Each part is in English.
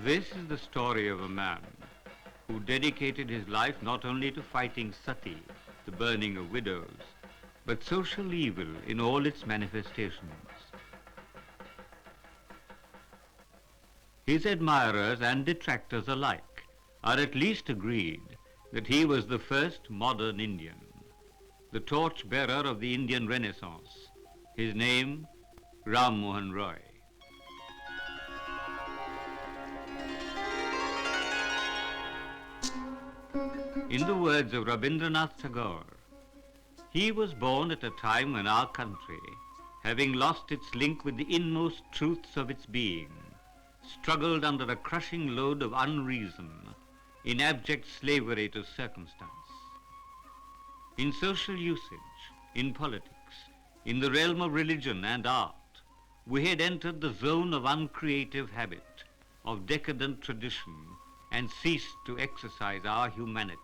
This is the story of a man who dedicated his life not only to fighting sati, the burning of widows, but social evil in all its manifestations. His admirers and detractors alike are at least agreed that he was the first modern Indian, the torch-bearer of the Indian Renaissance. His name, Ram Mohan Roy. In the words of Rabindranath Tagore, he was born at a time when our country, having lost its link with the inmost truths of its being, struggled under a crushing load of unreason, in abject slavery to circumstance. In social usage, in politics, in the realm of religion and art, we had entered the zone of uncreative habit, of decadent tradition, and ceased to exercise our humanity.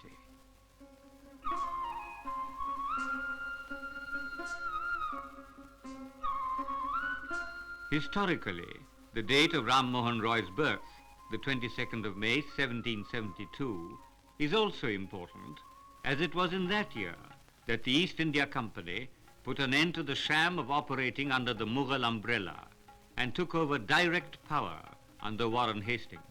Historically, the date of Ram Mohan Roy's birth, the 22nd of May, 1772, is also important, as it was in that year that the East India Company put an end to the sham of operating under the Mughal umbrella and took over direct power under Warren Hastings.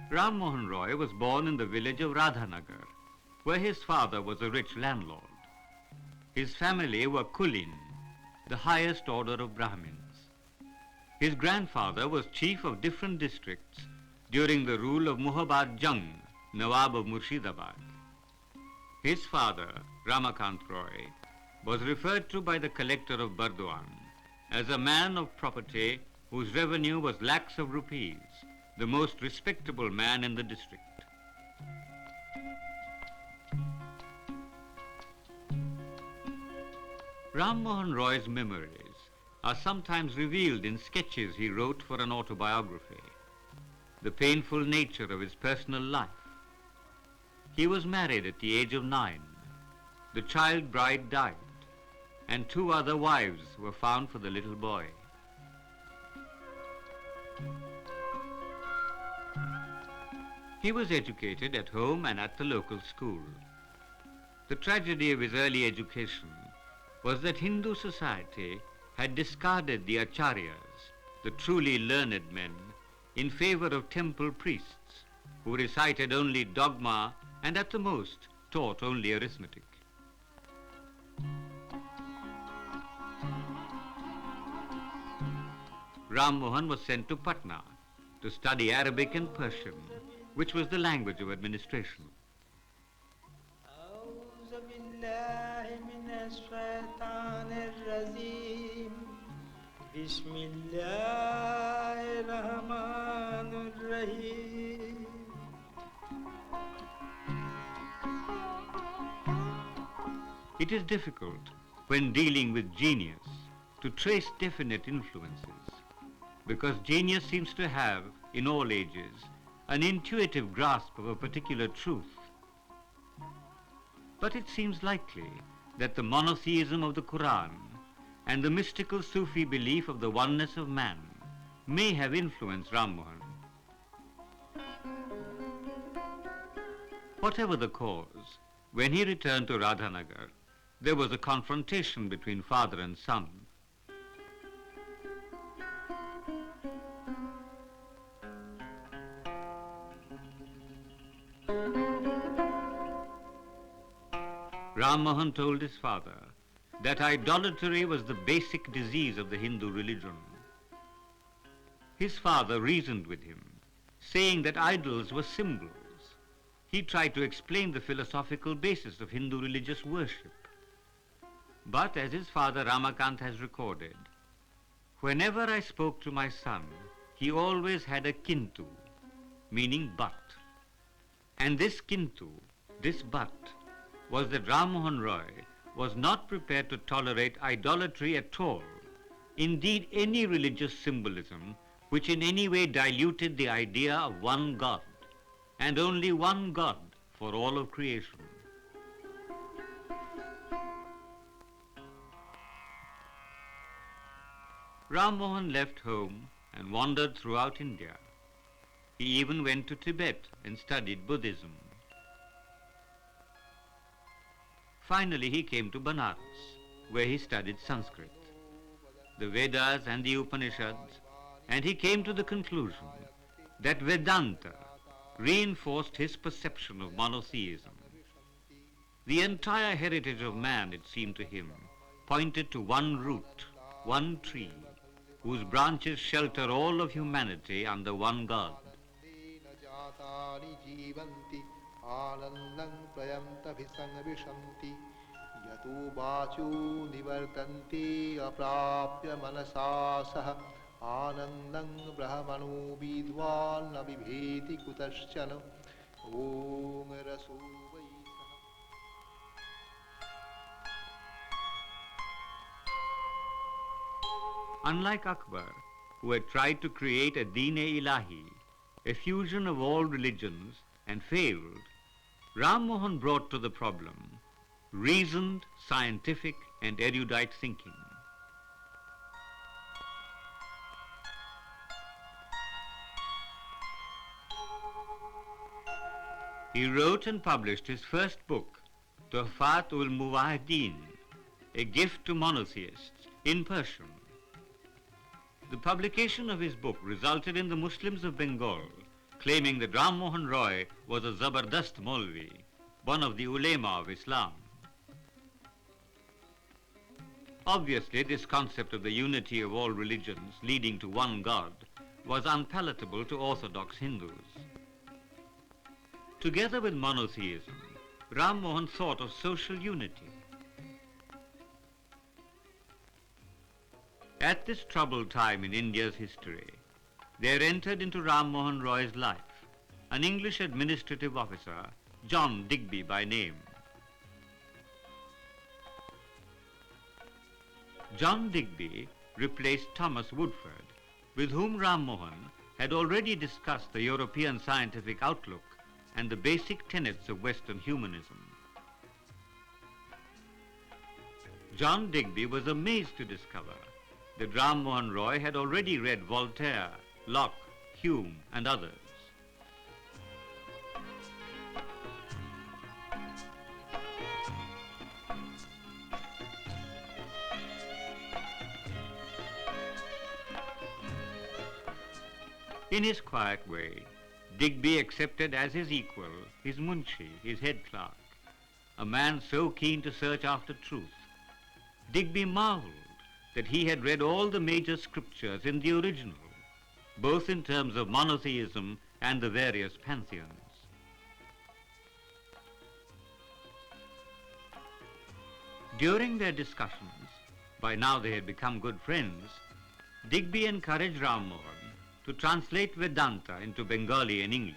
Ram Mohan Roy was born in the village of Radhanagar, where his father was a rich landlord. His family were Kulin, the highest order of Brahmins. His grandfather was chief of different districts during the rule of Muhabbat Jung, Nawab of Murshidabad. His father, Ramakant Roy, was referred to by the collector of Burdwan as a man of property whose revenue was lakhs of rupees, the most respectable man in the district. Ram Mohan Roy's memories are sometimes revealed in sketches he wrote for an autobiography. The painful nature of his personal life. He was married at the age of 9. The child bride died, and 2 other wives were found for the little boy. He was educated at home and at the local school. The tragedy of his early education was that Hindu society had discarded the acharyas, the truly learned men, in favor of temple priests who recited only dogma and at the most taught only arithmetic. Ram Mohan was sent to Patna to study Arabic and Persian, which was the language of administration. It is difficult, when dealing with genius, to trace definite influences, because genius seems to have, in all ages, an intuitive grasp of a particular truth. But it seems likely that the monotheism of the Quran and the mystical Sufi belief of the oneness of man may have influenced Ram Mohan. Whatever the cause, when he returned to Radhanagar, there was a confrontation between father and son. Ram Mohan told his father that idolatry was the basic disease of the Hindu religion. His father reasoned with him, saying that idols were symbols. He tried to explain the philosophical basis of Hindu religious worship. But as his father Ramakant has recorded, whenever I spoke to my son, he always had a kintu, meaning but. And this kintu, this but, was that Ram Mohan Roy was not prepared to tolerate idolatry at all, indeed any religious symbolism which in any way diluted the idea of one God, and only one God for all of creation. Ram Mohan left home and wandered throughout India. He even went to Tibet and studied Buddhism. Finally, he came to Banaras, where he studied Sanskrit, the Vedas and the Upanishads, and he came to the conclusion that Vedanta reinforced his perception of monotheism. The entire heritage of man, it seemed to him, pointed to one root, one tree, whose branches shelter all of humanity under one God. Unlike Akbar, who had tried to create a Deen-e-Ilahi, a fusion of all religions, and failed, Ram Mohan brought to the problem reasoned, scientific, and erudite thinking. He wrote and published his first book, Tuhfat-ul-Muwahideen, a gift to monotheists, in Persian. The publication of his book resulted in the Muslims of Bengal claiming that Ram Mohan Roy was a Zabardast Maulvi, one of the ulema of Islam. Obviously, this concept of the unity of all religions leading to one God was unpalatable to Orthodox Hindus. Together with monotheism, Ram Mohan thought of social unity. At this troubled time in India's history, there entered into Ram Mohan Roy's life an English administrative officer, John Digby by name. John Digby replaced Thomas Woodford, with whom Ram Mohan had already discussed the European scientific outlook and the basic tenets of Western humanism. John Digby was amazed to discover that Ram Mohan Roy had already read Voltaire, Locke, Hume, and others. In his quiet way, Digby accepted as his equal his munshi, his head clerk, a man so keen to search after truth. Digby marveled that he had read all the major scriptures in the original, both in terms of monotheism and the various pantheons. During their discussions, by now they had become good friends, Digby encouraged Ram Mohan to translate Vedanta into Bengali and English.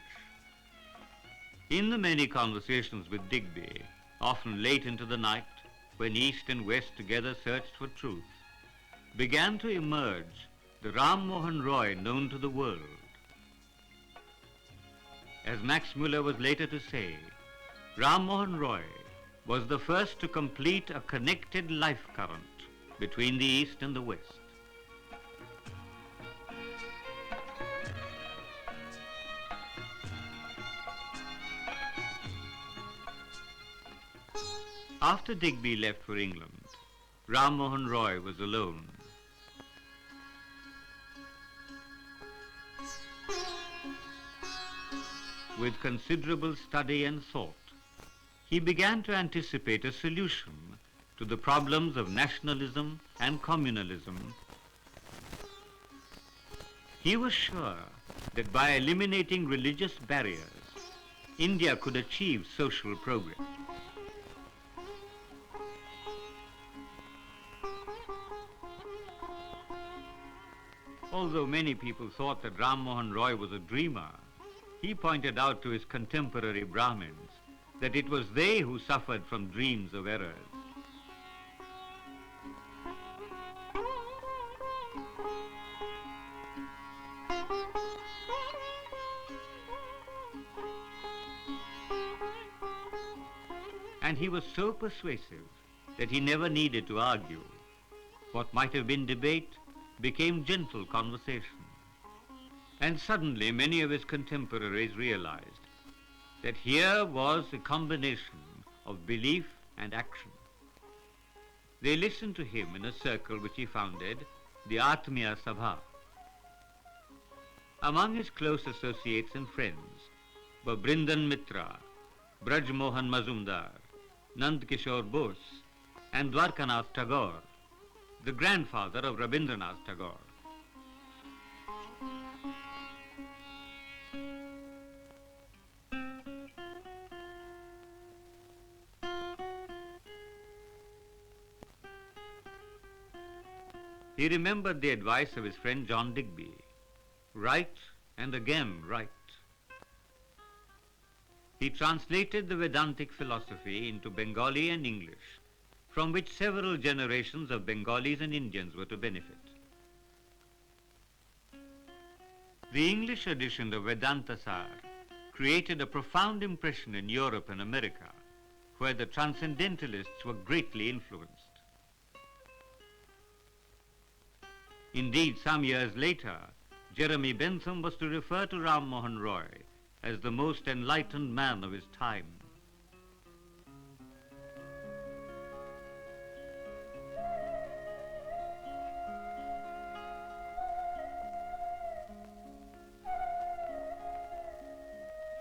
In the many conversations with Digby, often late into the night, when East and West together searched for truth, began to emerge the Ram Mohan Roy known to the world. As Max Muller was later to say, Ram Mohan Roy was the first to complete a connected life current between the East and the West. After Digby left for England, Ram Mohan Roy was alone. With considerable study and thought, he began to anticipate a solution to the problems of nationalism and communalism. He was sure that by eliminating religious barriers, India could achieve social progress. Although many people thought that Ram Mohan Roy was a dreamer, he pointed out to his contemporary Brahmins that it was they who suffered from dreams of errors. And he was so persuasive that he never needed to argue. What might have been debate became gentle conversation. And suddenly many of his contemporaries realized that here was a combination of belief and action. They listened to him in a circle which he founded, the Atmiya Sabha. Among his close associates and friends were Brindan Mitra, Braj Mohan Mazumdar, Nand Kishore Bose, and Dwarkanath Tagore, the grandfather of Rabindranath Tagore. He remembered the advice of his friend John Digby, write and again write. He translated the Vedantic philosophy into Bengali and English, from which several generations of Bengalis and Indians were to benefit. The English edition of Vedanta Sar created a profound impression in Europe and America, where the transcendentalists were greatly influenced. Indeed, some years later, Jeremy Bentham was to refer to Ram Mohan Roy as the most enlightened man of his time.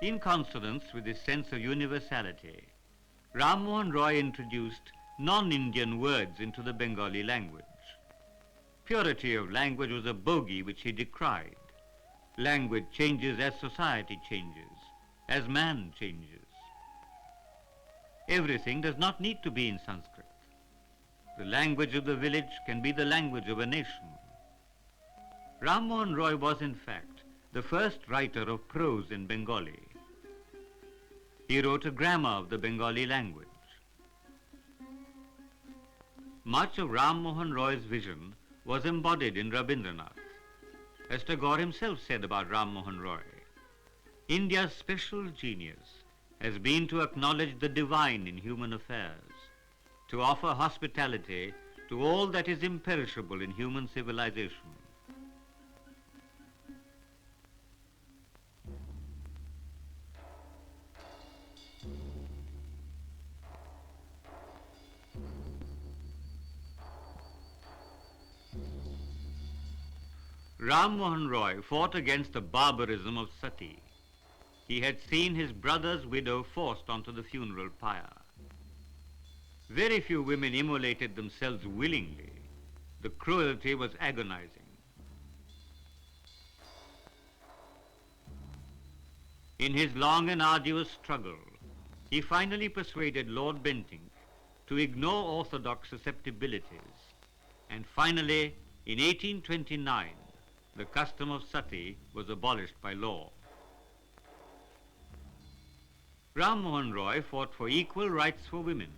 In consonance with his sense of universality, Ram Mohan Roy introduced non-Indian words into the Bengali language. Purity of language was a bogey which he decried. Language changes as society changes, as man changes. Everything does not need to be in Sanskrit. The language of the village can be the language of a nation. Ram Mohan Roy was, in fact, the first writer of prose in Bengali. He wrote a grammar of the Bengali language. Much of Ram Mohan Roy's vision was embodied in Rabindranath. As Tagore himself said about Ram Mohan Roy, India's special genius has been to acknowledge the divine in human affairs, to offer hospitality to all that is imperishable in human civilization. Ram Mohan Roy fought against the barbarism of sati. He had seen his brother's widow forced onto the funeral pyre. Very few women immolated themselves willingly. The cruelty was agonizing. In his long and arduous struggle, he finally persuaded Lord Bentinck to ignore orthodox susceptibilities, and finally, in 1829, the custom of sati was abolished by law. Ram Mohan Roy fought for equal rights for women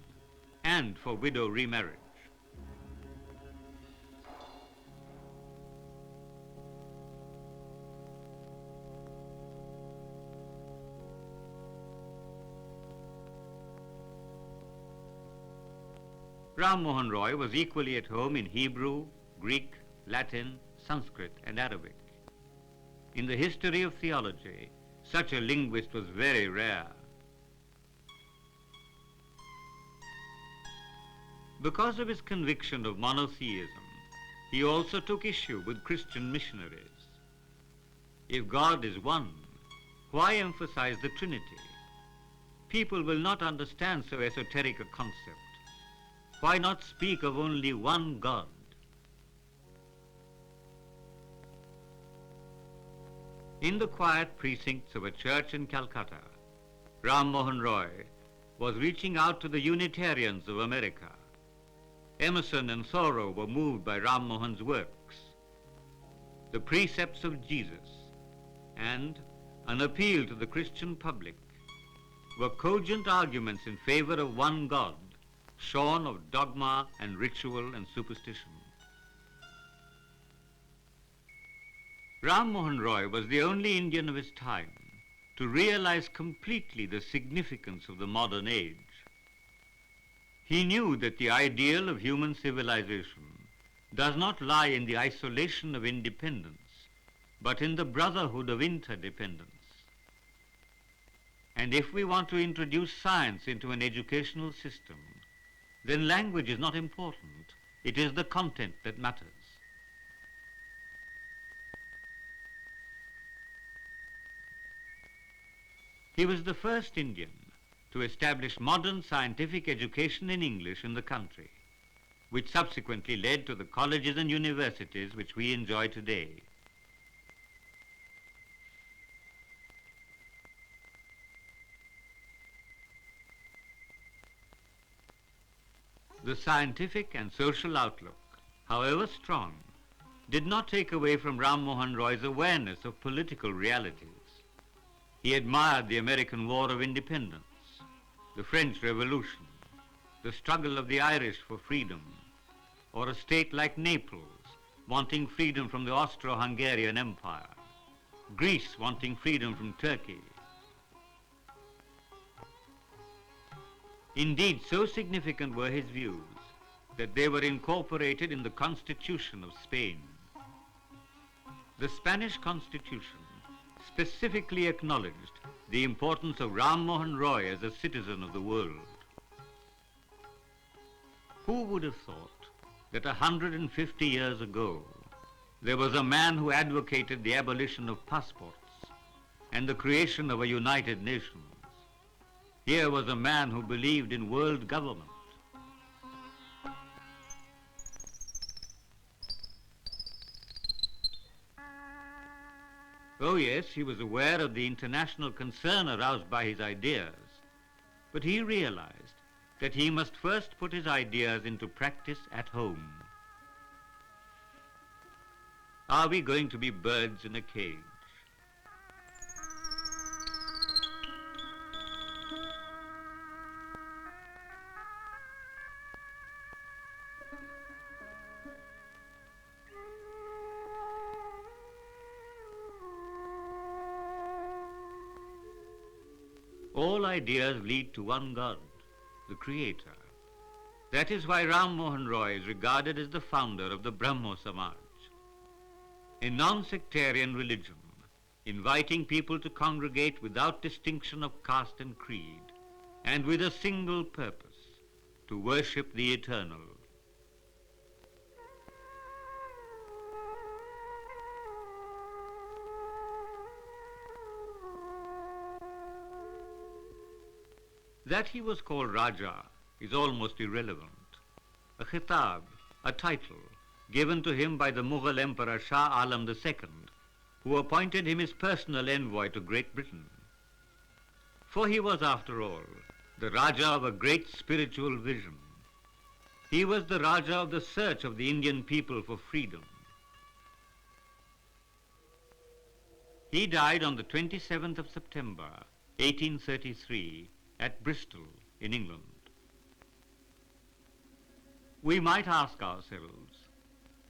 and for widow remarriage. Ram Mohan Roy was equally at home in Hebrew, Greek, Latin, Sanskrit, and Arabic. In the history of theology, such a linguist was very rare. Because of his conviction of monotheism, he also took issue with Christian missionaries. If God is one, why emphasize the Trinity? People will not understand so esoteric a concept. Why not speak of only one God? In the quiet precincts of a church in Calcutta, Ram Mohan Roy was reaching out to the Unitarians of America. Emerson and Thoreau were moved by Ram Mohan's works. The precepts of Jesus and an appeal to the Christian public were cogent arguments in favor of one God, shorn of dogma and ritual and superstition. Ram Mohan Roy was the only Indian of his time to realize completely the significance of the modern age. He knew that the ideal of human civilization does not lie in the isolation of independence, but in the brotherhood of interdependence. And if we want to introduce science into an educational system, then language is not important. It is the content that matters. He was the first Indian to establish modern scientific education in English in the country, which subsequently led to the colleges and universities which we enjoy today. The scientific and social outlook, however strong, did not take away from Ram Mohan Roy's awareness of political realities. He admired the American War of Independence, the French Revolution, the struggle of the Irish for freedom, or a state like Naples wanting freedom from the Austro-Hungarian Empire, Greece wanting freedom from Turkey. Indeed, so significant were his views that they were incorporated in the Constitution of Spain. The Spanish Constitution specifically acknowledged the importance of Ram Mohan Roy as a citizen of the world. Who would have thought that 150 years ago there was a man who advocated the abolition of passports and the creation of a United Nations? Here was a man who believed in world government. Oh yes, he was aware of the international concern aroused by his ideas, but he realized that he must first put his ideas into practice at home. Are we going to be birds in a cage? All ideas lead to one God, the Creator. That is why Ram Mohan Roy is regarded as the founder of the Brahmo Samaj, a non-sectarian religion, inviting people to congregate without distinction of caste and creed, and with a single purpose, to worship the eternal. That he was called Raja is almost irrelevant. A khitab, a title, given to him by the Mughal Emperor Shah Alam II, who appointed him his personal envoy to Great Britain. For he was, after all, the Raja of a great spiritual vision. He was the Raja of the search of the Indian people for freedom. He died on the 27th of September, 1833, at Bristol, in England. We might ask ourselves,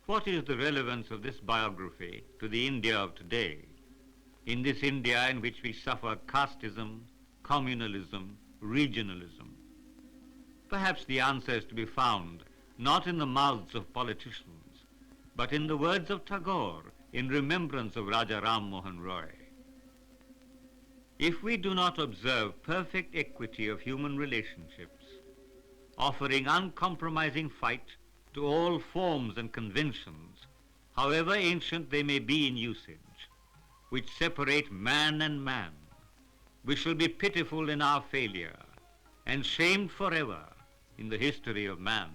what is the relevance of this biography to the India of today, in this India in which we suffer casteism, communalism, regionalism? Perhaps the answer is to be found not in the mouths of politicians, but in the words of Tagore in remembrance of Raja Ram Mohan Roy. If we do not observe perfect equity of human relationships, offering uncompromising fight to all forms and conventions, however ancient they may be in usage, which separate man and man, we shall be pitiful in our failure and shamed forever in the history of man.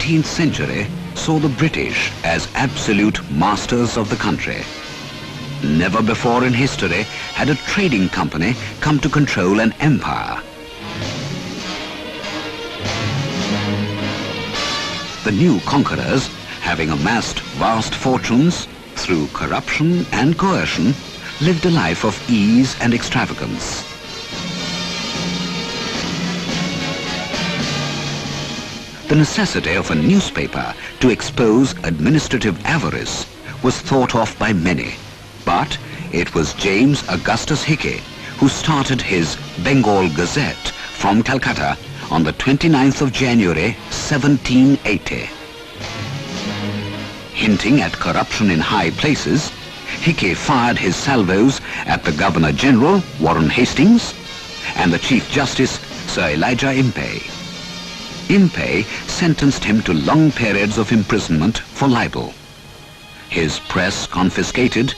19th century saw the British as absolute masters of the country. Never before in history had a trading company come to control an empire. The new conquerors, having amassed vast fortunes through corruption and coercion, lived a life of ease and extravagance. The necessity of a newspaper to expose administrative avarice was thought of by many, but it was James Augustus Hickey who started his Bengal Gazette from Calcutta on the 29th of January 1780. Hinting at corruption in high places, Hickey fired his salvos at the Governor-General, Warren Hastings, and the Chief Justice, Sir Elijah Impey. Impey sentenced him to long periods of imprisonment for libel. His press confiscated,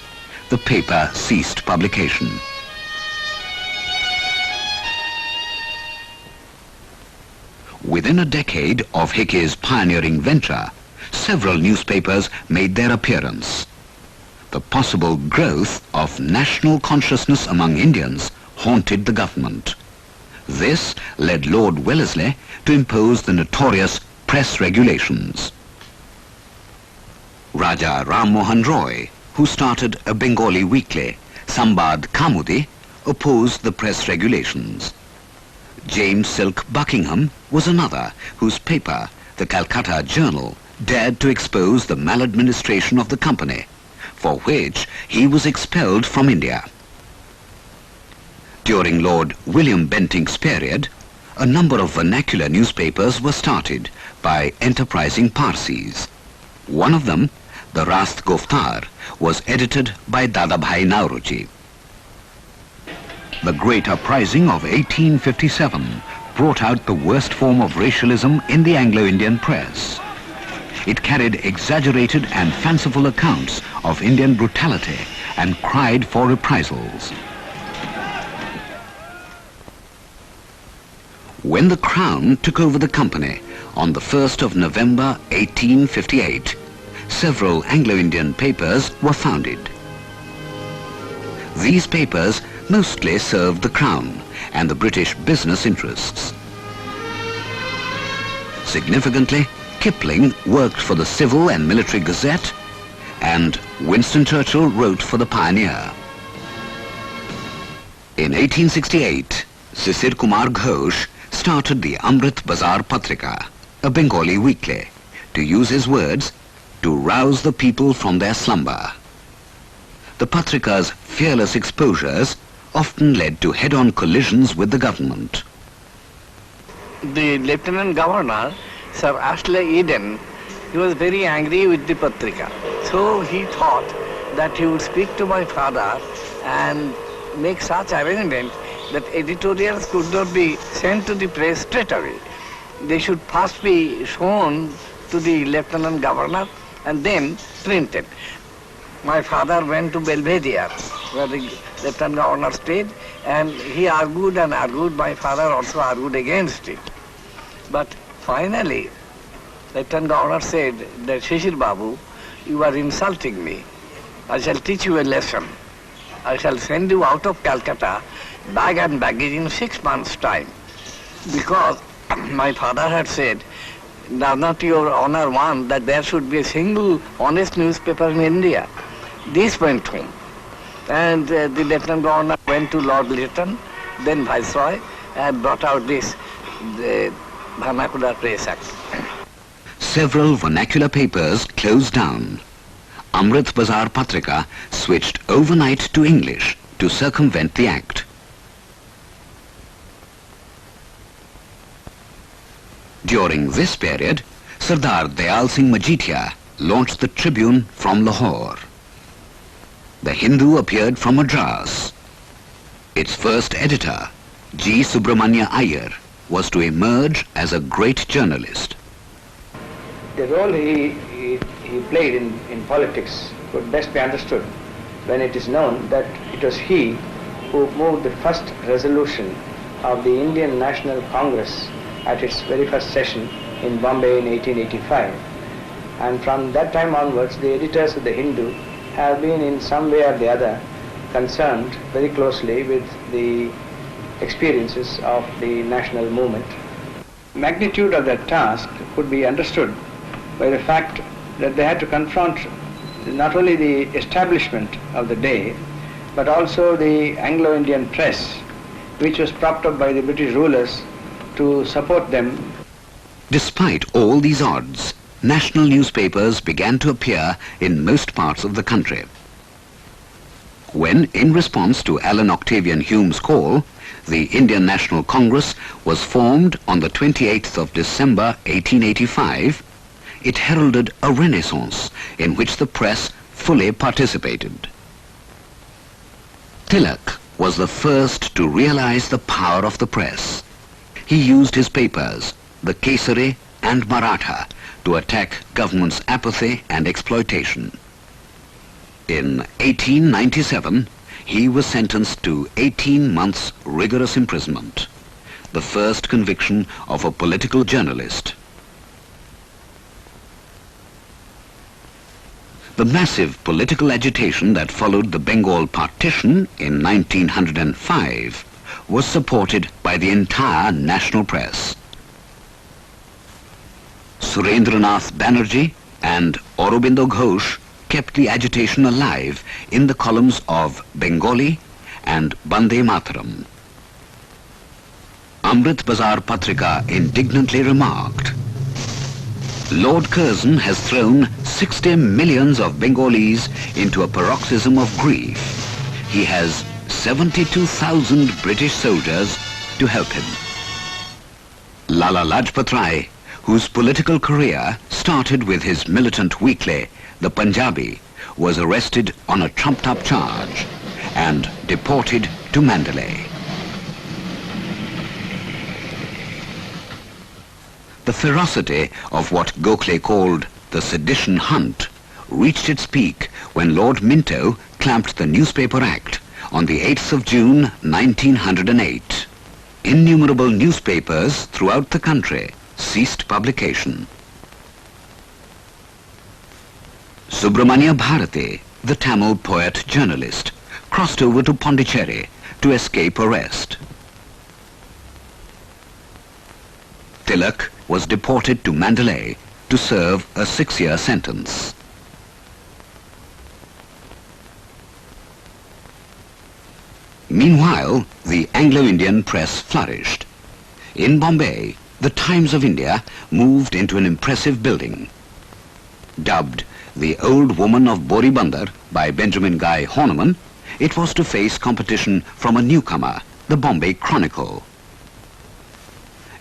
the paper ceased publication. Within a decade of Hickey's pioneering venture, several newspapers made their appearance. The possible growth of national consciousness among Indians haunted the government. This led Lord Wellesley to impose the notorious press regulations. Raja Ram Mohan Roy, who started a Bengali weekly, Sambad Kamudi, opposed the press regulations. James Silk Buckingham was another whose paper, the Calcutta Journal, dared to expose the maladministration of the company, for which he was expelled from India. During Lord William Bentinck's period, a number of vernacular newspapers were started by enterprising Parsis. One of them, the Rast Goftar, was edited by Dadabhai Nauroji. The Great Uprising of 1857 brought out the worst form of racialism in the Anglo-Indian press. It carried exaggerated and fanciful accounts of Indian brutality and cried for reprisals. When the Crown took over the company on the 1st of November 1858, several Anglo-Indian papers were founded. These papers mostly served the Crown and the British business interests. Significantly, Kipling worked for the Civil and Military Gazette, and Winston Churchill wrote for the Pioneer. In 1868, Sisir Kumar Ghosh started the Amrit Bazar Patrika, a Bengali weekly, to use his words, to rouse the people from their slumber. The Patrika's fearless exposures often led to head-on collisions with the government. The Lieutenant Governor, Sir Ashley Eden, he was very angry with the Patrika. So he thought that he would speak to my father and make such arrangement that editorials could not be sent to the press straight away. They should first be shown to the Lieutenant Governor and then printed. My father went to Belvedere, where the Lieutenant Governor stayed, and he argued and argued. My father also argued against it. But finally, Lieutenant Governor said that, Shishir Babu, you are insulting me. I shall teach you a lesson. I shall send you out of Calcutta, bag and baggage, in 6 months' time. Because my father had said, does not your honor want that there should be a single honest newspaper in India? This went home. And the Lieutenant Governor went to Lord Lytton, then Viceroy, and brought out this, the Vernacular Press Act. Several vernacular papers closed down. Amrit Bazar Patrika switched overnight to English to circumvent the act. During this period, Sardar Dayal Singh Majithia launched the Tribune from Lahore. The Hindu appeared from Madras. Its first editor, G. Subramanya Iyer, was to emerge as a great journalist. The role he played in politics could best be understood when it is known that it was he who moved the first resolution of the Indian National Congress at its very first session in Bombay in 1885. And from that time onwards, the editors of the Hindu have been in some way or the other concerned very closely with the experiences of the national movement. Magnitude of that task could be understood by the fact that they had to confront not only the establishment of the day, but also the Anglo-Indian press, which was propped up by the British rulers to support them. Despite all these odds, national newspapers began to appear in most parts of the country. When, in response to Alan Octavian Hume's call, the Indian National Congress was formed on the 28th of December 1885, it heralded a renaissance in which the press fully participated. Tilak was the first to realize the power of the press. He used his papers, the Kesari and Maratha, to attack government's apathy and exploitation. In 1897, he was sentenced to 18 months rigorous imprisonment, the first conviction of a political journalist. The massive political agitation that followed the Bengal partition in 1905 was supported by the entire national press. Surendranath Banerjee and Aurobindo Ghosh kept the agitation alive in the columns of Bengali and Bande Mataram. Amrit Bazar Patrika indignantly remarked, "Lord Curzon has thrown 60 millions of Bengalis into a paroxysm of grief. He has 72,000 British soldiers to help him." Lala Lajpat Rai, whose political career started with his militant weekly, The Punjabi, was arrested on a trumped-up charge and deported to Mandalay. The ferocity of what Gokhale called the sedition hunt reached its peak when Lord Minto clamped the Newspaper Act on the 8th of June 1908. Innumerable newspapers throughout the country ceased publication. Subramania Bharati, the Tamil poet-journalist, crossed over to Pondicherry to escape arrest. Tilak was deported to Mandalay to serve a 6-year sentence. Meanwhile, the Anglo-Indian press flourished. In Bombay, the Times of India moved into an impressive building. Dubbed the Old Woman of Boribandar by Benjamin Guy Horniman, it was to face competition from a newcomer, the Bombay Chronicle.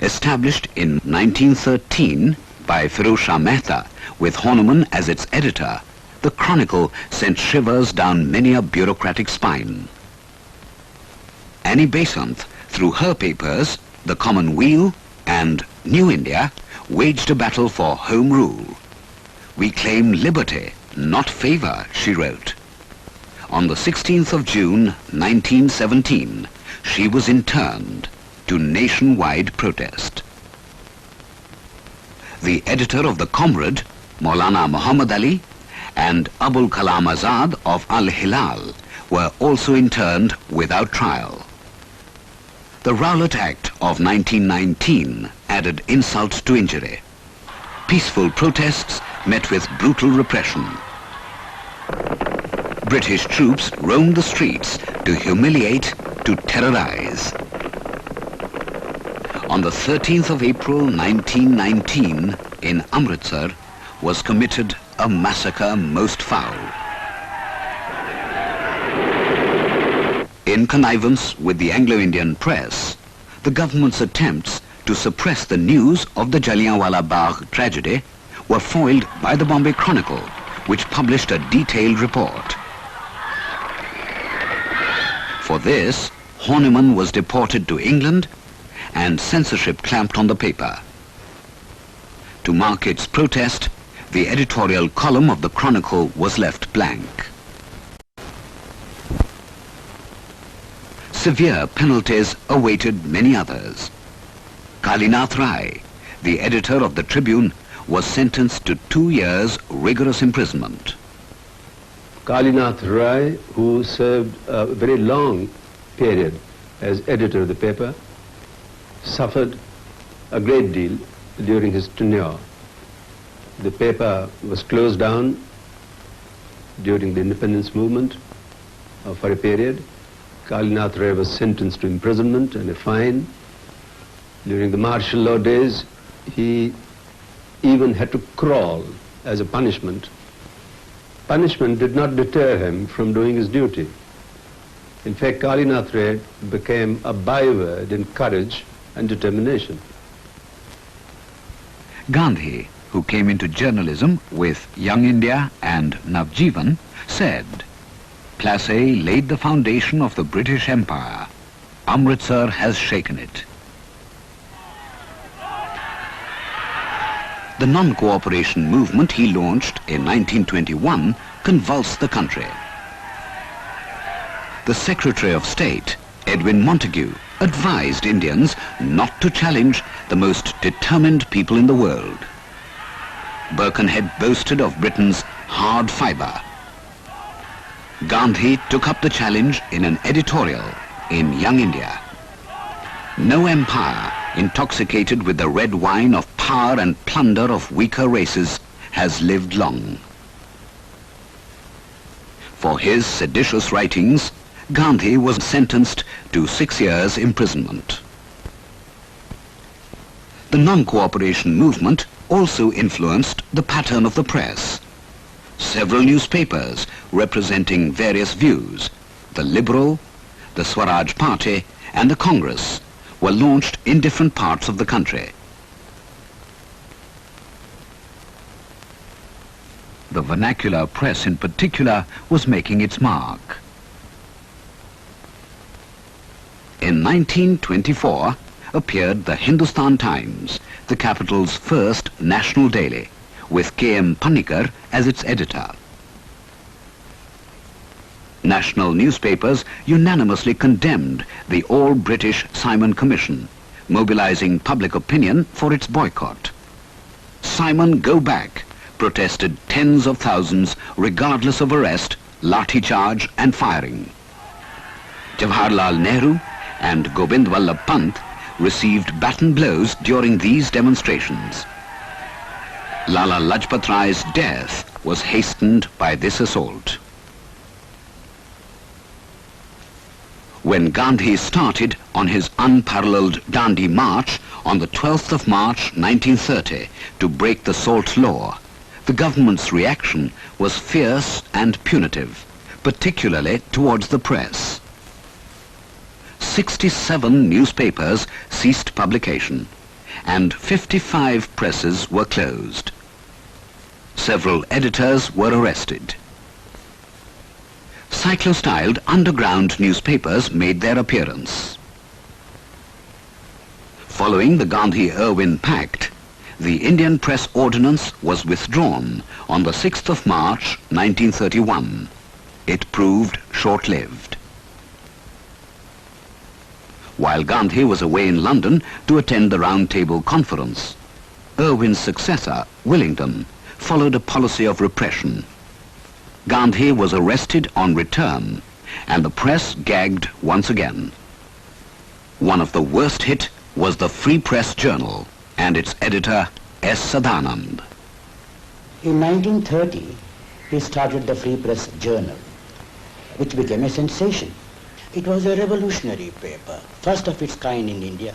Established in 1913 by Firoz Shah Mehta with Horniman as its editor, the Chronicle sent shivers down many a bureaucratic spine. Annie Besant, through her papers, The Commonweal and New India, waged a battle for home rule. "We claim liberty, not favor," she wrote. On the 16th of June, 1917, she was interned to nationwide protest. The editor of the Comrade, Maulana Muhammad Ali, and Abul Kalam Azad of Al-Hilal were also interned without trial. The Rowlatt Act of 1919 added insult to injury. Peaceful protests met with brutal repression. British troops roamed the streets to humiliate, to terrorize. On the 13th of April 1919, in Amritsar, was committed a massacre most foul. In connivance with the Anglo-Indian press, the government's attempts to suppress the news of the Jallianwala Bagh tragedy were foiled by the Bombay Chronicle, which published a detailed report. For this, Horniman was deported to England and censorship clamped on the paper. To mark its protest, the editorial column of the Chronicle was left blank. Severe penalties awaited many others. Kalinath Rai, the editor of the Tribune, was sentenced to 2 years rigorous imprisonment. Kalinath Rai, who served a very long period as editor of the paper, suffered a great deal during his tenure. The paper was closed down during the independence movement for a period. Kalinath Rai was sentenced to imprisonment and a fine. During the martial law days, he even had to crawl as a punishment. Punishment did not deter him from doing his duty. In fact, Kalinath Rai became a byword in courage and determination. Gandhi, who came into journalism with Young India and Navjivan, said, "Plassey laid the foundation of the British Empire. Amritsar has shaken it." The non-cooperation movement he launched in 1921 convulsed the country. The Secretary of State, Edwin Montagu, advised Indians not to challenge the most determined people in the world. Birkenhead boasted of Britain's hard fibre. Gandhi took up the challenge in an editorial in Young India. No empire intoxicated with the red wine of power and plunder of weaker races has lived long. For his seditious writings, Gandhi was sentenced to 6 years imprisonment. The non-cooperation movement also influenced the pattern of the press. Several newspapers representing various views, the Liberal, the Swaraj Party and the Congress, were launched in different parts of the country. The vernacular press in particular was making its mark. In 1924 appeared the Hindustan Times, the capital's first national daily, with K.M. Panikar as its editor. National newspapers unanimously condemned the all-British Simon Commission, mobilizing public opinion for its boycott. "Simon, go back," protested tens of thousands regardless of arrest, lathi charge and firing. Jawaharlal Nehru and Gobind Vallabh Pant received baton blows during these demonstrations. Lala Lajpat Rai's death was hastened by this assault. When Gandhi started on his unparalleled Dandi March on the 12th of March 1930 to break the Salt Law, the government's reaction was fierce and punitive, particularly towards the press. 67 newspapers ceased publication and 55 presses were closed. Several editors were arrested. Cyclo-styled underground newspapers made their appearance. Following the Gandhi-Irwin Pact, the Indian Press Ordinance was withdrawn on the 6th of March 1931. It proved short-lived. While Gandhi was away in London to attend the Round Table Conference, Irwin's successor, Willingdon, followed a policy of repression. Gandhi was arrested on return and the press gagged once again. One of the worst hit was the Free Press Journal and its editor S. Sadanand. In 1930, he started the Free Press Journal, which became a sensation. It was a revolutionary paper, first of its kind in India.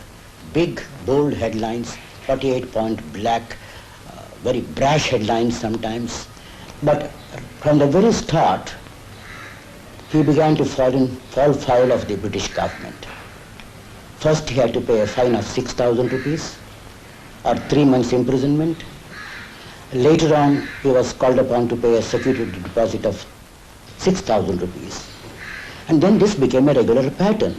Big, bold headlines, 48-point black, very brash headlines sometimes. But from the very start, he began to fall foul of the British government. First, he had to pay a fine of 6,000 rupees, or 3 months imprisonment. Later on, he was called upon to pay a security deposit of 6,000 rupees. And then this became a regular pattern.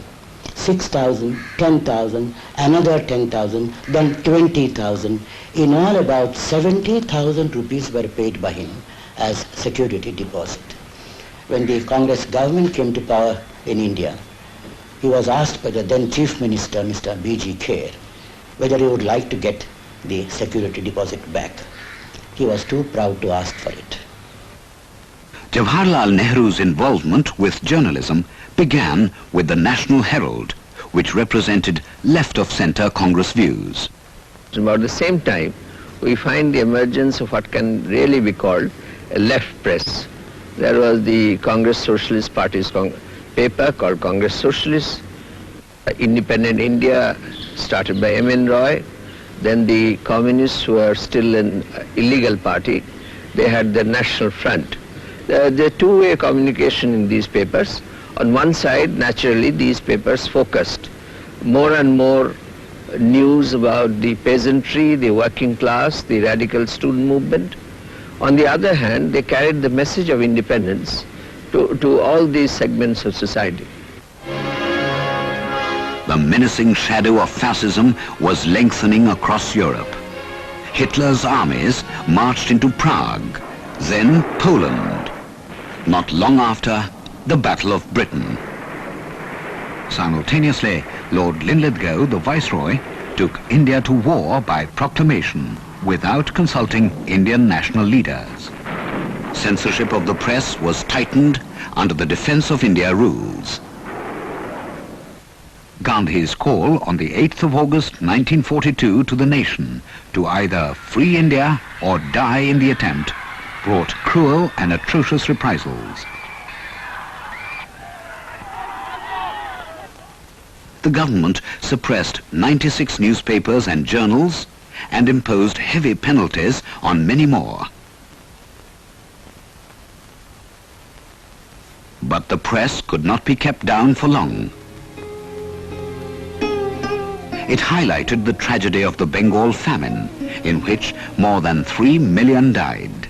6,000, 10,000, another 10,000, then 20,000. In all, about 70,000 rupees were paid by him as security deposit. When the Congress government came to power in India, he was asked by the then Chief Minister, Mr. B.G. Kher, whether he would like to get the security deposit back. He was too proud to ask for it. Jawaharlal Nehru's involvement with journalism began with the National Herald, which represented left-of-centre Congress views. About the same time, we find the emergence of what can really be called a left press. There was the Congress Socialist Party's paper called Congress Socialist, Independent India started by M.N. Roy, then the communists who were still an illegal party, they had the National Front. The two-way communication in these papers. On one side, naturally, these papers focused more and more news about the peasantry, the working class, the radical student movement. On the other hand, they carried the message of independence to all these segments of society. The menacing shadow of fascism was lengthening across Europe. Hitler's armies marched into Prague, then Poland. Not long after, the Battle of Britain. Simultaneously, Lord Linlithgow, the Viceroy, took India to war by proclamation without consulting Indian national leaders. Censorship of the press was tightened under the Defence of India rules. Gandhi's call on the 8th of August 1942 to the nation to either free India or die in the attempt brought cruel and atrocious reprisals. The government suppressed 96 newspapers and journals and imposed heavy penalties on many more. But the press could not be kept down for long. It highlighted the tragedy of the Bengal famine, in which more than 3 million died.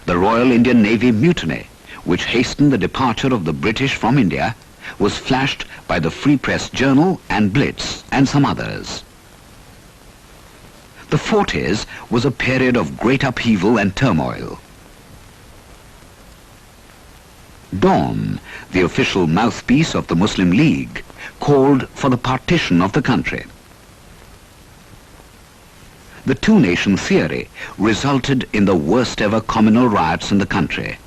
The Royal Indian Navy mutiny, which hastened the departure of the British from India, was flashed by the Free Press Journal and Blitz and some others. The 40s was a period of great upheaval and turmoil. Dawn, the official mouthpiece of the Muslim League, called for the partition of the country. The two-nation theory resulted in the worst ever communal riots in the country.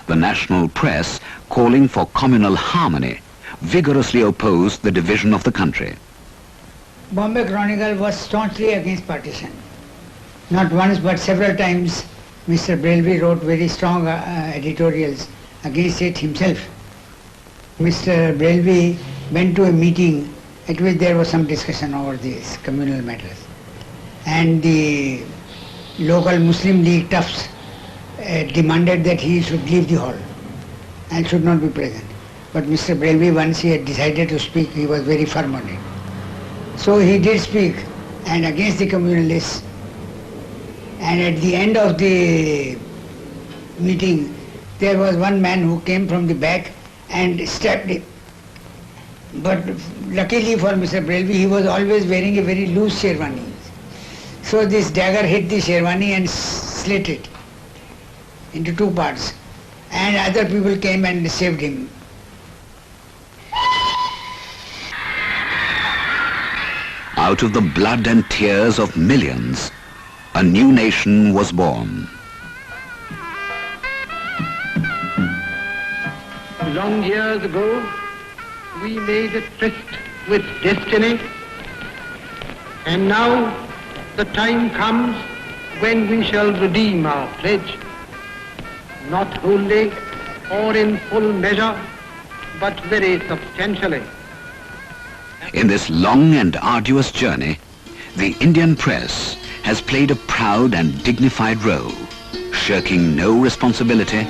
The national press, calling for communal harmony, vigorously opposed the division of the country. Bombay Chronicle was staunchly against partition. Not once but several times Mr. Brailby wrote very strong editorials against it himself. Mr. Brailby went to a meeting at which there was some discussion over these communal matters. And the local Muslim League toughs demanded that he should leave the hall and should not be present. But Mr. Brailby, once he had decided to speak, he was very firm on it. So he did speak, and against the communalists. And at the end of the meeting, there was one man who came from the back and stabbed him. But luckily for Mr. Brailby, he was always wearing a very loose sherwani. So this dagger hit the sherwani and slit it into two parts. And other people came and saved him. Out of the blood and tears of millions, a new nation was born. Long years ago, we made a tryst with destiny, and now the time comes when we shall redeem our pledge, not wholly or in full measure, but very substantially. In this long and arduous journey, the Indian press has played a proud and dignified role, shirking no responsibility,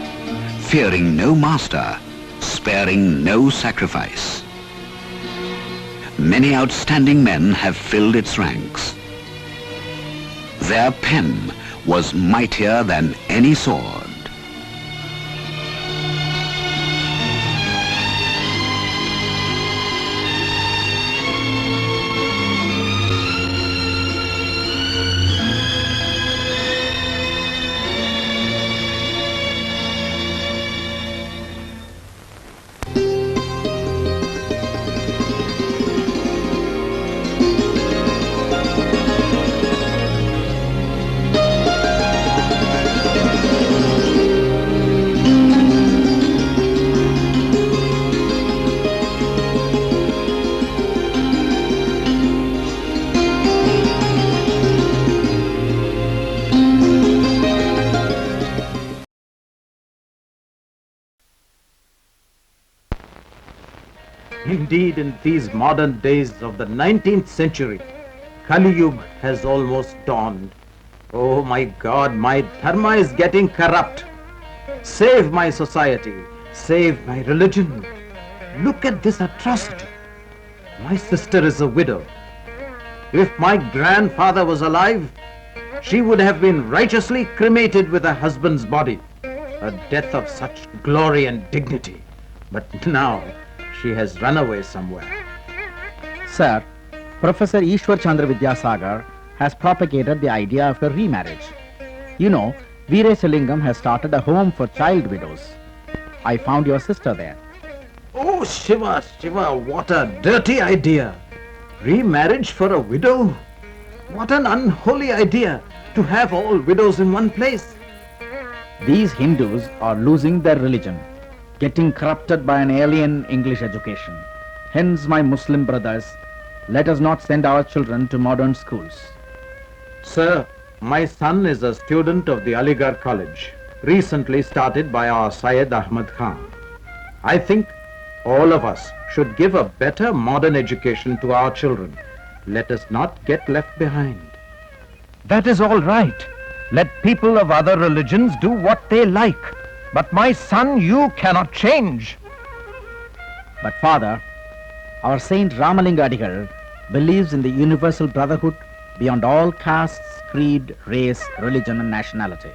fearing no master, sparing no sacrifice. Many outstanding men have filled its ranks. Their pen was mightier than any sword. Indeed, in these modern days of the 19th century, Kali Yuga has almost dawned. Oh my God, my dharma is getting corrupt. Save my society, save my religion. Look at this atrocity. My sister is a widow. If my grandfather was alive, she would have been righteously cremated with her husband's body. A death of such glory and dignity. But now, she has run away somewhere. Sir, Professor Ishwar Chandra Vidyasagar has propagated the idea of a remarriage. You know, Veerasalingam has started a home for child widows. I found your sister there. Oh, Shiva, Shiva, what a dirty idea. Remarriage for a widow? What an unholy idea to have all widows in one place. These Hindus are losing their religion, getting corrupted by an alien English education. Hence, my Muslim brothers, let us not send our children to modern schools. Sir, my son is a student of the Aligarh College, recently started by our Syed Ahmad Khan. I think all of us should give a better modern education to our children. Let us not get left behind. That is all right. Let people of other religions do what they like. But my son, you cannot change. But Father, our Saint Ramalinga Adigal believes in the universal brotherhood beyond all castes, creed, race, religion and nationality.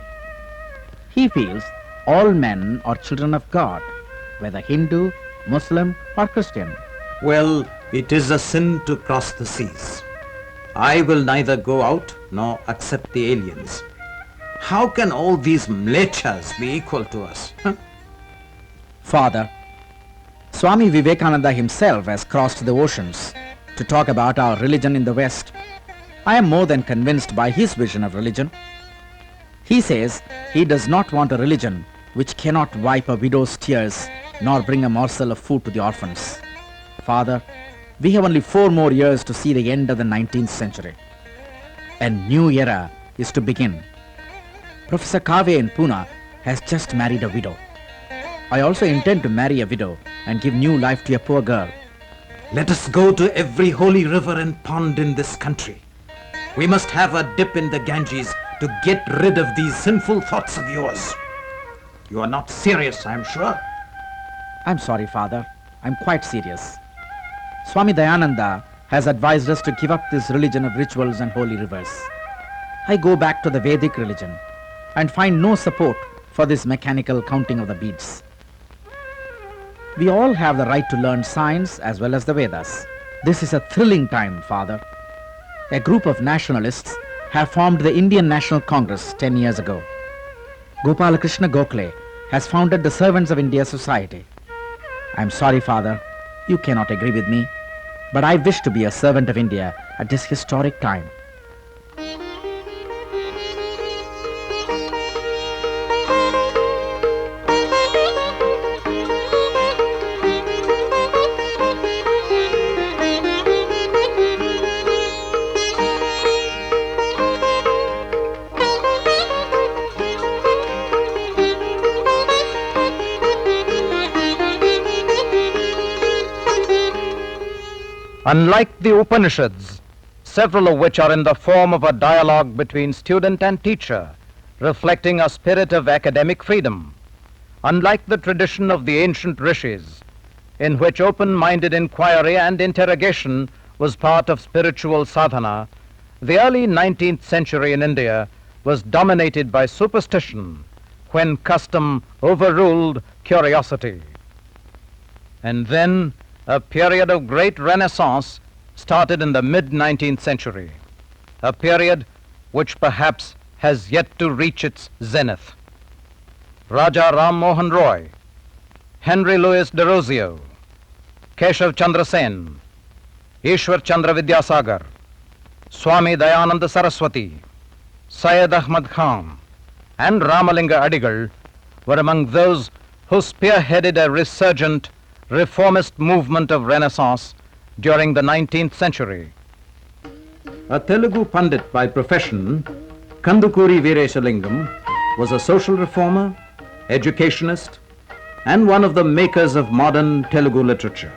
He feels all men are children of God, whether Hindu, Muslim or Christian. Well, it is a sin to cross the seas. I will neither go out nor accept the aliens. How can all these mlechas be equal to us? Huh? Father, Swami Vivekananda himself has crossed the oceans to talk about our religion in the West. I am more than convinced by his vision of religion. He says he does not want a religion which cannot wipe a widow's tears nor bring a morsel of food to the orphans. Father, we have only 4 more years to see the end of the 19th century. A new era is to begin. Professor Kave in Pune has just married a widow. I also intend to marry a widow and give new life to a poor girl. Let us go to every holy river and pond in this country. We must have a dip in the Ganges to get rid of these sinful thoughts of yours. You are not serious, I am sure. I'm sorry, Father. I'm quite serious. Swami Dayananda has advised us to give up this religion of rituals and holy rivers. I go back to the Vedic religion and find no support for this mechanical counting of the beads. We all have the right to learn science as well as the Vedas. This is a thrilling time, Father. A group of nationalists have formed the Indian National Congress 10 years ago. Gopalakrishna Gokhale has founded the Servants of India Society. I'm sorry, Father, you cannot agree with me, but I wish to be a servant of India at this historic time. Unlike the Upanishads, several of which are in the form of a dialogue between student and teacher, reflecting a spirit of academic freedom, unlike the tradition of the ancient rishis, in which open-minded inquiry and interrogation was part of spiritual sadhana, the early 19th century in India was dominated by superstition when custom overruled curiosity. And then a period of great renaissance started in the mid-19th century, a period which perhaps has yet to reach its zenith. Raja Ram Mohan Roy, Henry Louis de Rosio, Keshav Chandra Sen, Ishwar Chandra Vidyasagar, Swami Dayananda Saraswati, Syed Ahmad Khan, and Ramalinga Adigal were among those who spearheaded a resurgent reformist movement of Renaissance during the 19th century. A Telugu Pandit by profession, Kandukuri Veerasalingam was a social reformer, educationist, and one of the makers of modern Telugu literature.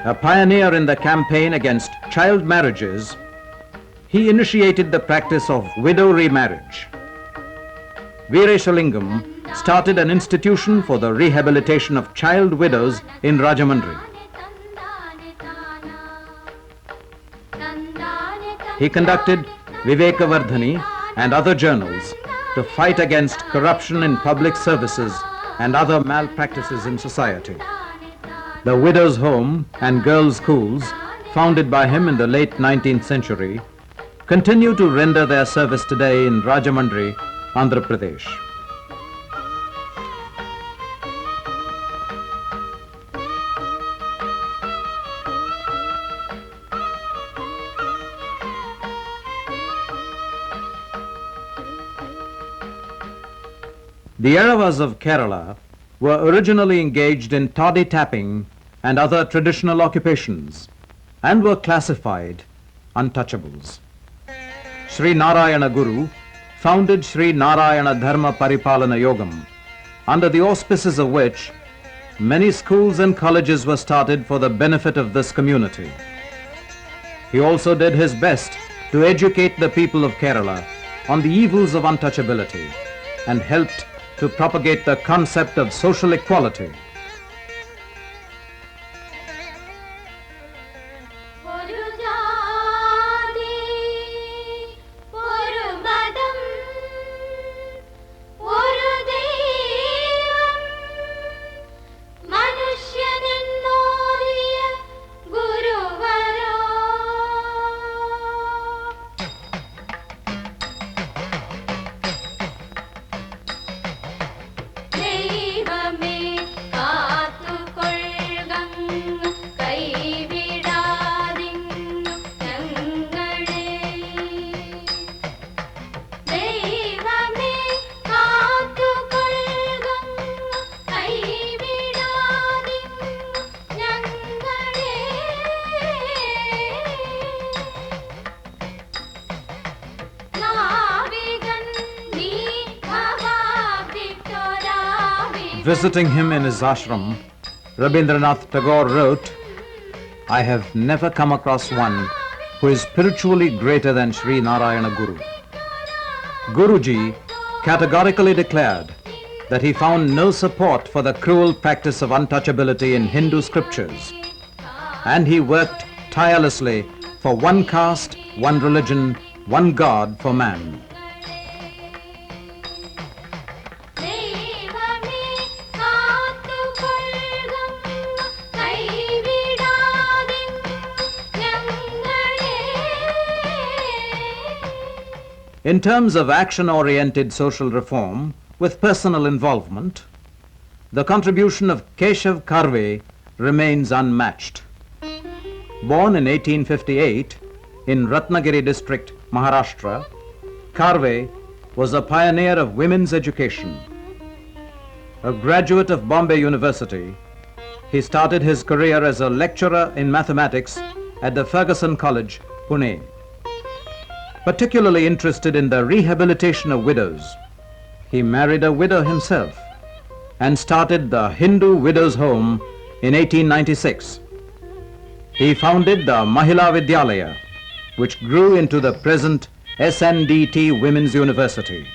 A pioneer in the campaign against child marriages, he initiated the practice of widow remarriage. Veerashalingam started an institution for the rehabilitation of child widows in Rajamundry. He conducted Vivekavardhani and other journals to fight against corruption in public services and other malpractices in society. The Widows' Home and Girls' Schools, founded by him in the late 19th century, continue to render their service today in Rajamundry, Andhra Pradesh. The Eravas of Kerala were originally engaged in toddy tapping and other traditional occupations and were classified untouchables. Sri Narayana Guru founded Sri Narayana Dharma Paripalana Yogam, under the auspices of which many schools and colleges were started for the benefit of this community. He also did his best to educate the people of Kerala on the evils of untouchability and helped to propagate the concept of social equality. Visiting him in his ashram, Rabindranath Tagore wrote, "I have never come across one who is spiritually greater than Sri Narayana Guru." Guruji categorically declared that he found no support for the cruel practice of untouchability in Hindu scriptures, and he worked tirelessly for one caste, one religion, one God for man. In terms of action-oriented social reform with personal involvement, the contribution of Keshav Karve remains unmatched. Born in 1858 in Ratnagiri district, Maharashtra, Karve was a pioneer of women's education. A graduate of Bombay University, he started his career as a lecturer in mathematics at the Ferguson College, Pune. Particularly interested in the rehabilitation of widows, he married a widow himself and started the Hindu Widows' Home in 1896. He founded the Mahila Vidyalaya, which grew into the present SNDT Women's University.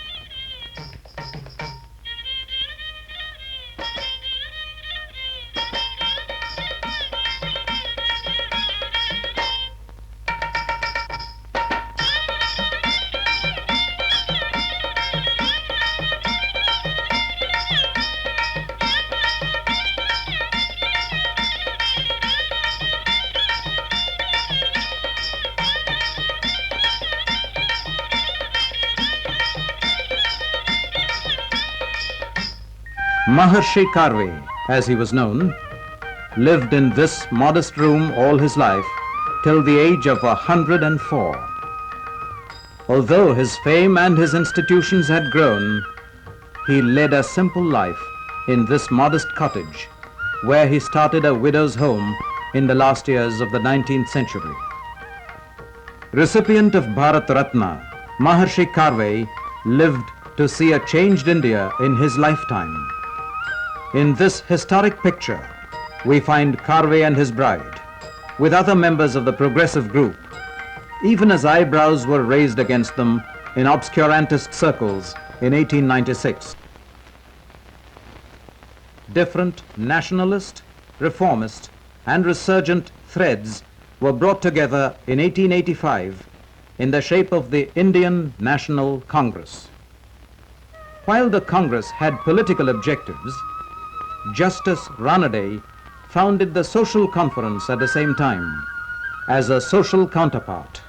Maharshi Karve, as he was known, lived in this modest room all his life till the age of 104. Although his fame and his institutions had grown, he led a simple life in this modest cottage, where he started a widow's home in the last years of the 19th century. Recipient of Bharat Ratna, Maharshi Karve lived to see a changed India in his lifetime. In this historic picture, we find Karve and his bride, with other members of the progressive group, even as eyebrows were raised against them in obscurantist circles in 1896. Different nationalist, reformist, and resurgent threads were brought together in 1885 in the shape of the Indian National Congress. While the Congress had political objectives, Justice Ranade founded the Social Conference at the same time as a social counterpart.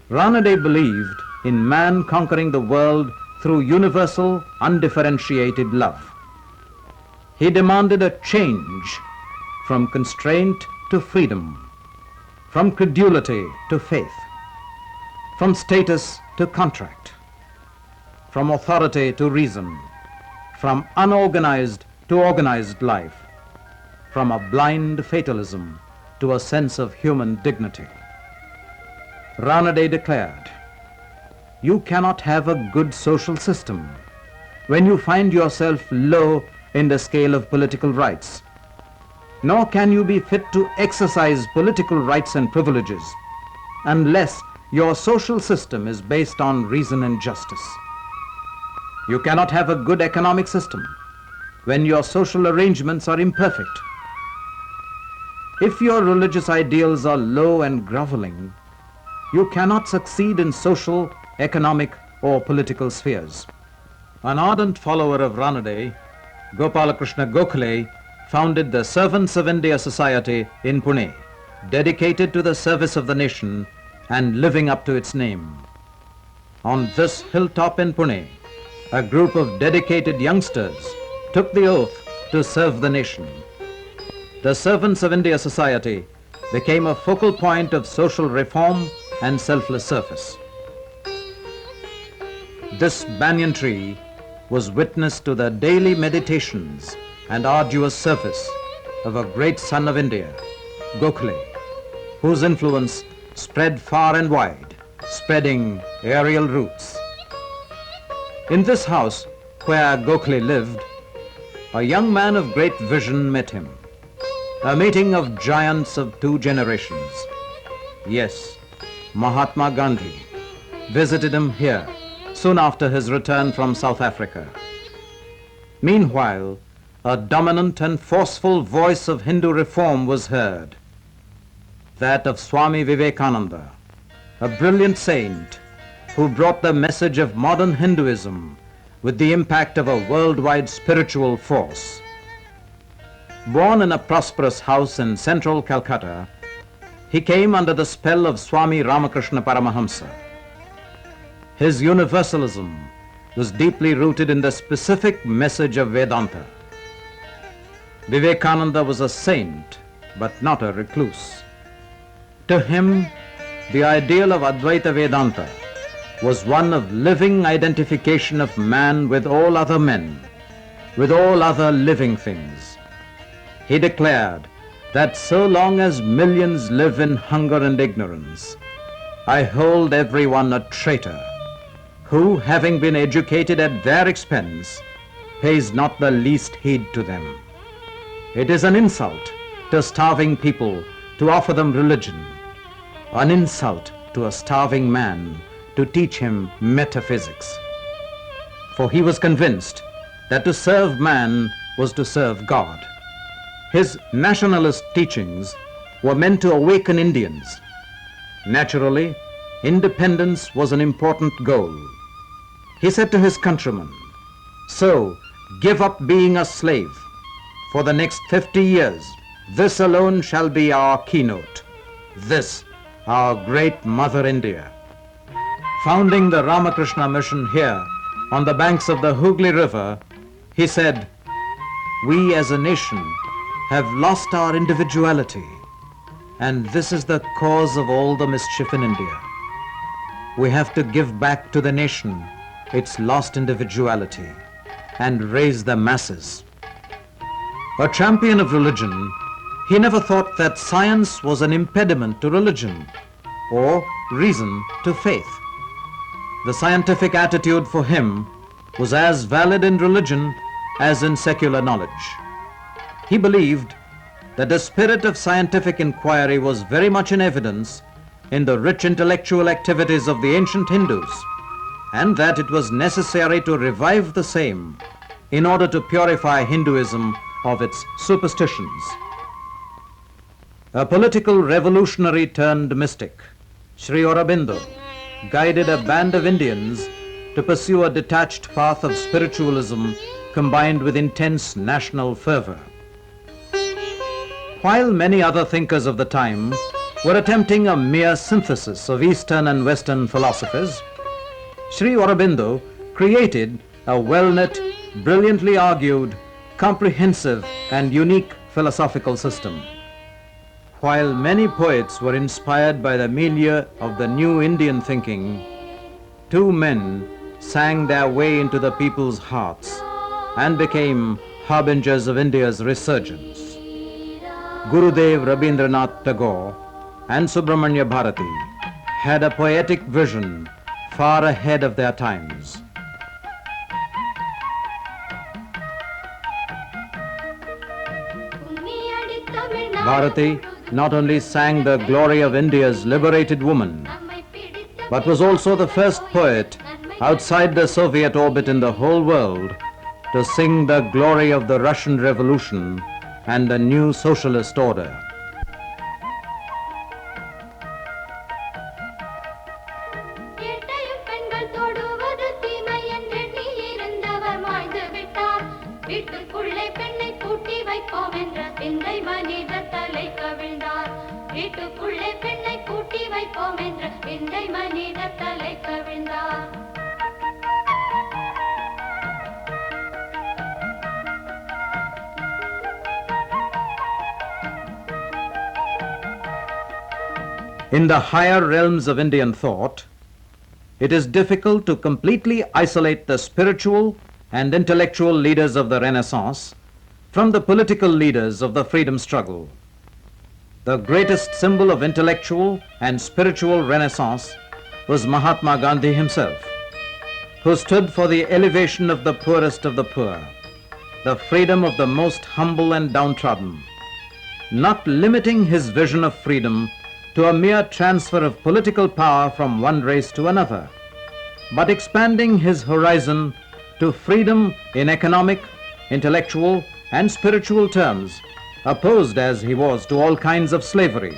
Ranade believed in man conquering the world through universal, undifferentiated love. He demanded a change from constraint to freedom, from credulity to faith, from status to contract, from authority to reason, from unorganized to organized life, from a blind fatalism to a sense of human dignity. Ranade declared, "You cannot have a good social system when you find yourself low in the scale of political rights, nor can you be fit to exercise political rights and privileges unless your social system is based on reason and justice. You cannot have a good economic system when your social arrangements are imperfect. If your religious ideals are low and groveling, you cannot succeed in social, economic, or political spheres." An ardent follower of Ranade, Gopalakrishna Gokhale, founded the Servants of India Society in Pune, dedicated to the service of the nation and living up to its name. On this hilltop in Pune, a group of dedicated youngsters took the oath to serve the nation. The Servants of India Society became a focal point of social reform and selfless service. This banyan tree was witness to the daily meditations and arduous service of a great son of India, Gokhale, whose influence spread far and wide, spreading aerial roots. In this house where Gokhale lived, a young man of great vision met him, a meeting of giants of two generations. Yes, Mahatma Gandhi visited him here soon after his return from South Africa. Meanwhile, a dominant and forceful voice of Hindu reform was heard, that of Swami Vivekananda, a brilliant saint who brought the message of modern Hinduism with the impact of a worldwide spiritual force. Born in a prosperous house in central Calcutta, he came under the spell of Swami Ramakrishna Paramahamsa. His universalism was deeply rooted in the specific message of Vedanta. Vivekananda was a saint, but not a recluse. To him, the ideal of Advaita Vedanta was one of living identification of man with all other men, with all other living things. He declared that so long as millions live in hunger and ignorance, I hold everyone a traitor, who, having been educated at their expense, pays not the least heed to them. It is an insult to starving people to offer them religion, an insult to a starving man to teach him metaphysics. For he was convinced that to serve man was to serve God. His nationalist teachings were meant to awaken Indians. Naturally, independence was an important goal. He said to his countrymen, "So, give up being a slave. For the next 50 years, this alone shall be our keynote. This, our great Mother India." Founding the Ramakrishna Mission here, on the banks of the Hooghly River, he said, "We as a nation have lost our individuality, and this is the cause of all the mischief in India. We have to give back to the nation its lost individuality and raise the masses." A champion of religion, he never thought that science was an impediment to religion or reason to faith. The scientific attitude for him was as valid in religion as in secular knowledge. He believed that the spirit of scientific inquiry was very much in evidence in the rich intellectual activities of the ancient Hindus, and that it was necessary to revive the same in order to purify Hinduism of its superstitions. A political revolutionary turned mystic, Sri Aurobindo, guided a band of Indians to pursue a detached path of spiritualism combined with intense national fervor. While many other thinkers of the time were attempting a mere synthesis of Eastern and Western philosophies, Sri Aurobindo created a well-knit, brilliantly argued, comprehensive and unique philosophical system. While many poets were inspired by the milieu of the new Indian thinking, two men sang their way into the people's hearts and became harbingers of India's resurgence. Gurudev Rabindranath Tagore and Subramanya Bharati had a poetic vision far ahead of their times. Bharati not only sang the glory of India's liberated woman, but was also the first poet outside the Soviet orbit in the whole world to sing the glory of the Russian Revolution and the new socialist order. In the higher realms of Indian thought, it is difficult to completely isolate the spiritual and intellectual leaders of the Renaissance from the political leaders of the freedom struggle. The greatest symbol of intellectual and spiritual Renaissance was Mahatma Gandhi himself, who stood for the elevation of the poorest of the poor, the freedom of the most humble and downtrodden, not limiting his vision of freedom to a mere transfer of political power from one race to another, but expanding his horizon to freedom in economic, intellectual, and spiritual terms, opposed as he was to all kinds of slavery.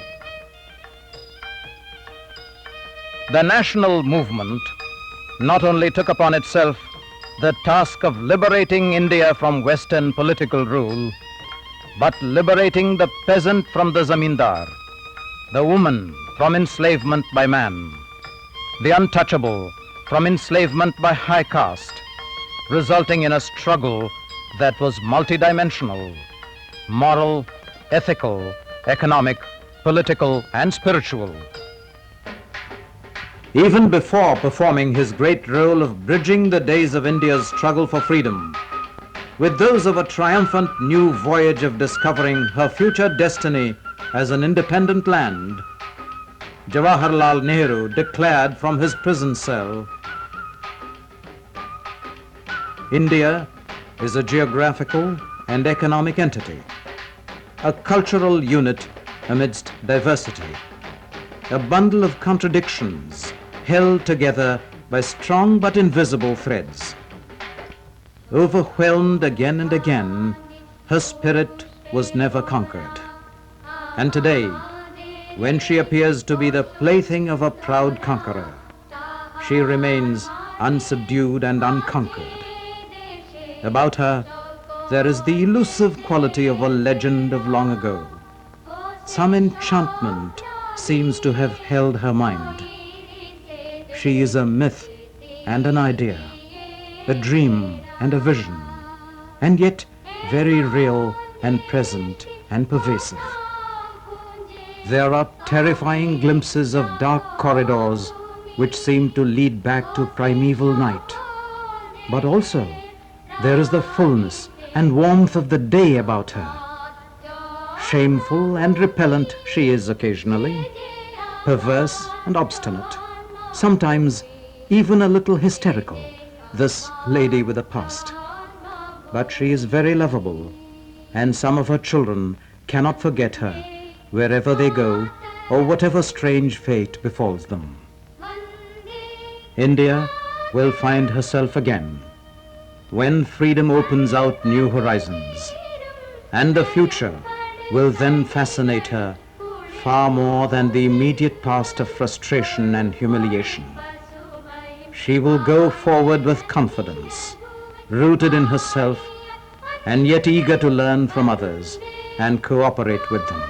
The national movement not only took upon itself the task of liberating India from Western political rule, but liberating the peasant from the zamindar, the woman from enslavement by man, the untouchable from enslavement by high caste, resulting in a struggle that was multidimensional, moral, ethical, economic, political, and spiritual. Even before performing his great role of bridging the days of India's struggle for freedom with those of a triumphant new voyage of discovering her future destiny as an independent land, Jawaharlal Nehru declared from his prison cell, "India is a geographical and economic entity, a cultural unit amidst diversity, a bundle of contradictions held together by strong but invisible threads. Overwhelmed again and again, her spirit was never conquered. And today, when she appears to be the plaything of a proud conqueror, she remains unsubdued and unconquered. About her, there is the elusive quality of a legend of long ago. Some enchantment seems to have held her mind. She is a myth and an idea, a dream and a vision, and yet very real and present and pervasive. There are terrifying glimpses of dark corridors which seem to lead back to primeval night. But also, there is the fullness and warmth of the day about her. Shameful and repellent she is occasionally, perverse and obstinate, sometimes even a little hysterical, this lady with a past. But she is very lovable, and some of her children cannot forget her, wherever they go, or whatever strange fate befalls them. India will find herself again when freedom opens out new horizons, and the future will then fascinate her far more than the immediate past of frustration and humiliation. She will go forward with confidence, rooted in herself, and yet eager to learn from others and cooperate with them.